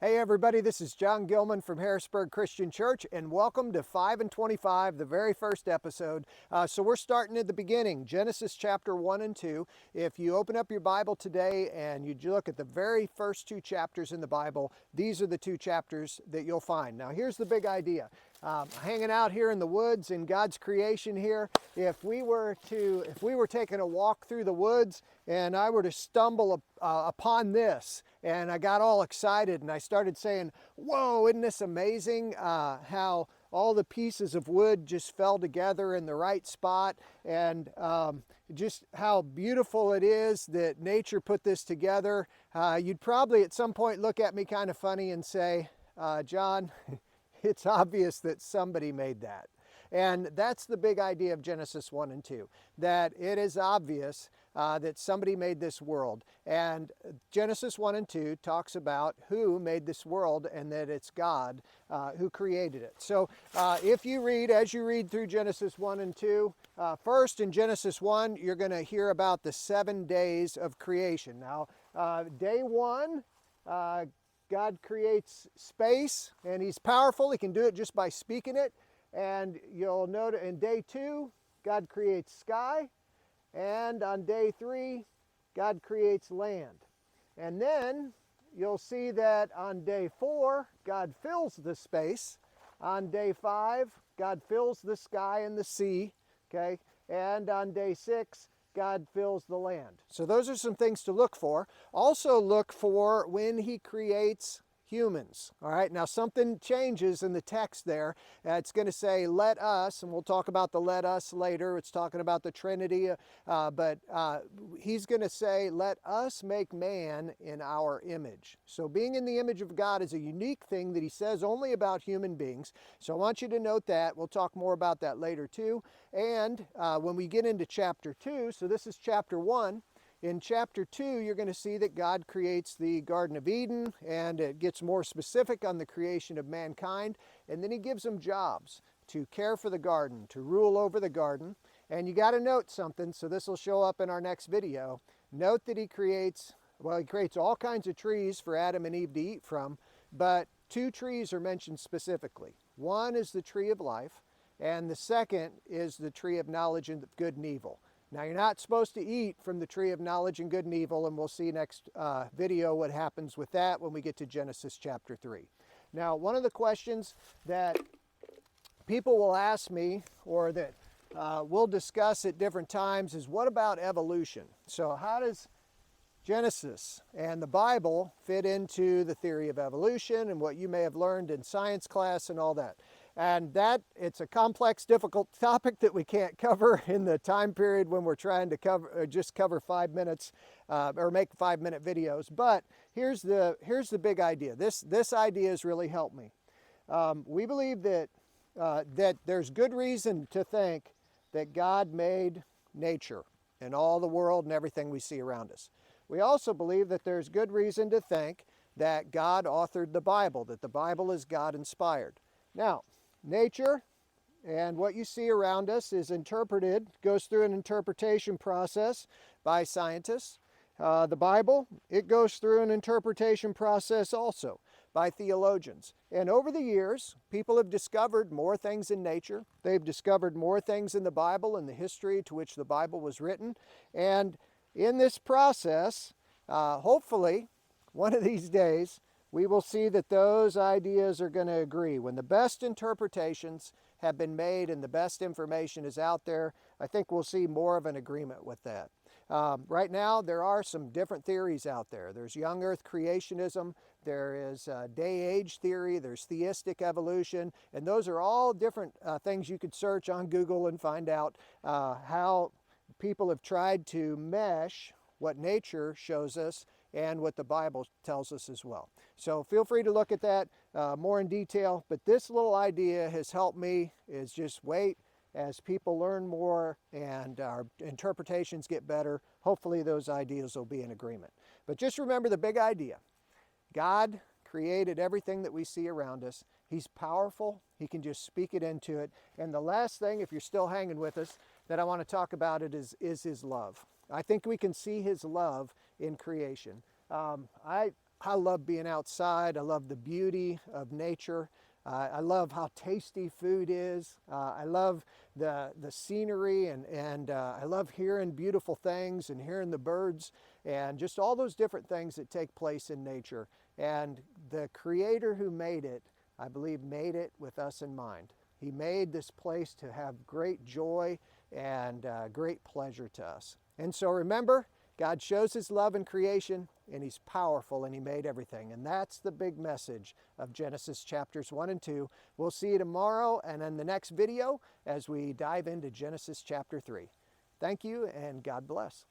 Hey everybody, this is John Gillman from Harrisburg Christian Church, and welcome to 5 and 25, the very first episode. So we're starting at the beginning, Genesis chapter 1 and 2. If you open up your Bible today and you look at the very first two chapters in the Bible, these are the two chapters that you'll find. Now here's the big idea. Hanging out here in the woods in God's creation here, if we were taking a walk through the woods and I were to stumble upon this, and I got all excited and I started saying, whoa, isn't this amazing how all the pieces of wood just fell together in the right spot, and just how beautiful it is that nature put this together. You'd probably at some point look at me kind of funny and say, John, it's obvious that somebody made that. And that's the big idea of Genesis 1 and 2, that it is obvious that somebody made this world. And Genesis 1 and 2 talks about who made this world and that it's God who created it. So if you read, as you read through Genesis 1 and 2, first in Genesis 1, you're going to hear about the 7 days of creation. Now, day 1, God creates space, and He's powerful. He can do it just by speaking it. And you'll note in day 2, God creates sky. And on day 3, God creates land. And then you'll see that on day 4, God fills the space. On day 5, God fills the sky and the sea. Okay? And on day 6, God fills the land. So those are some things to look for. Also look for when He creates humans. All right, now something changes in the text there. It's going to say, let us, and we'll talk about the let us later. It's talking about the Trinity, but He's going to say, let us make man in our image. So being in the image of God is a unique thing that He says only about human beings. So I want you to note that. We'll talk more about that later too. And when we get into chapter 2, so this is chapter 1, in chapter 2, you're going to see that God creates the Garden of Eden, and it gets more specific on the creation of mankind, and then He gives them jobs to care for the garden, to rule over the garden. And you got to note something, so this will show up in our next video. Note that He creates all kinds of trees for Adam and Eve to eat from, but 2 trees are mentioned specifically. One is the tree of life, and the second is the tree of knowledge of good and evil. Now, you're not supposed to eat from the tree of knowledge and good and evil, and we'll see next video what happens with that when we get to Genesis chapter 3. Now, one of the questions that people will ask me, or that we'll discuss at different times, is what about evolution? So how does Genesis and the Bible fit into the theory of evolution and what you may have learned in science class and all that? And it's a complex, difficult topic that we can't cover in the time period when we're trying to cover 5 minutes or make 5-minute videos. But here's the big idea. This idea has really helped me. We believe that there's good reason to think that God made nature and all the world and everything we see around us. We also believe that there's good reason to think that God authored the Bible, that the Bible is God-inspired. Now, nature and what you see around us is interpreted, goes through an interpretation process by scientists. The Bible, it goes through an interpretation process also by theologians. And over the years, people have discovered more things in nature. They've discovered more things in the Bible and the history to which the Bible was written. And in this process, hopefully, one of these days, we will see that those ideas are going to agree. When the best interpretations have been made and the best information is out there, I think we'll see more of an agreement with that. Right now, there are some different theories out there. There's young earth creationism, there is day-age theory, there's theistic evolution, and those are all different things you could search on Google and find out how people have tried to mesh what nature shows us and what the Bible tells us as well. So feel free to look at that more in detail, but this little idea has helped me, is just wait as people learn more and our interpretations get better. Hopefully those ideas will be in agreement. But just remember the big idea. God created everything that we see around us. He's powerful. He can just speak it into it. And the last thing, if you're still hanging with us, that I want to talk about is His love. I think we can see His love in creation. I I love being outside. I love the beauty of nature. I love how tasty food is. I love the scenery, and I love hearing beautiful things and hearing the birds and just all those different things that take place in nature. And the Creator who made it, I believe, made it with us in mind. He made this place to have great joy and great pleasure to us. And so remember, God shows His love in creation, and He's powerful, and He made everything. And that's the big message of Genesis chapters 1 and 2. We'll see you tomorrow and in the next video as we dive into Genesis chapter 3. Thank you, and God bless.